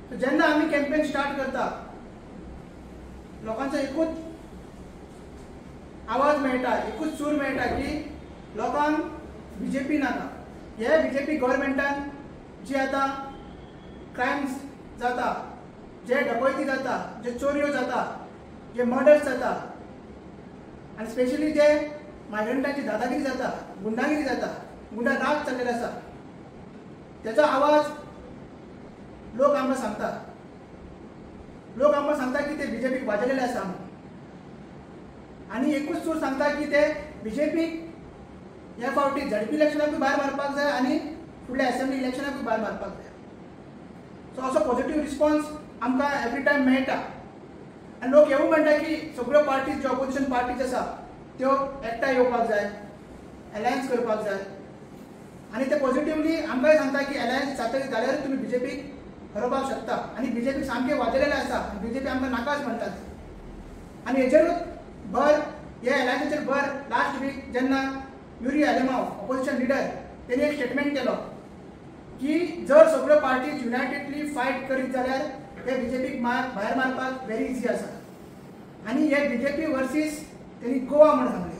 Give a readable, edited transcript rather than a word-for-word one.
So जेन्ना आमी campaign start करता लोकांचो एकूच आवाज मेळटा, एकूच सूर मेळटा की लोकांक बीजेपी नाका. हे बीजेपी गव्हर्मेंटान जी आतां क्रायम्स जाता, जे डकैती जाता, जे चोरयो जाता, जे मर्डर्स जाता आनी स्पेशली जे मायग्रंटांची दादागिरी जाता, गुंडागिरी जाता, गुंडा राज चल्लेलो आसा, त्याचा आवाज लोक आमकां सांगता. लोक आमकां सांगता की ते बीजेपीक वाजयलेले आसा म्हणून. आनी एकूच सूर सांगता की ते बीजेपीक ह्या फावटी झडपी इलेक्शनाकूय भायर मारपाक जाय आनी फुडल्या असेंब्ली इलेक्शनाकूय भायर मारपाक जाय. सो असो पॉझिटिव्ह रिस्पॉन्स आमकां एवरी टायम मेळटा. आनी लोक हेवूय म्हणटा की सगळ्यो पार्टीज ज्यो ऑपोजिशन पार्टीज आसा त्यो एकठांय येवपाक जाय, अलायन्स करपाक जाय. आनी ते पॉझिटिव्हली आमकांय सांगता की अलायन्स जाल्यार तुमी बीजेपीक हरोवपाक शकता. आनी बीजेपीक सामकें वाजयलेलें आसा, बीजेपी आमकां नाकाच म्हणटात. आनी हेजेरूच भर हे अलायन्साचेर भर लास्ट वीक जेन्ना युरी आलेमाव ऑपोजिशन लिडर तेणी एक स्टेटमेंट केलो की जर सगळ्यो पार्टीज युनायटेडली फायट करीत जाल्यार हे बीजेपीक भायर मारपाक व्हेरी इजी आसा. आनी हे बीजेपी वर्सीस तेणी गोवा म्हणून सांगलें.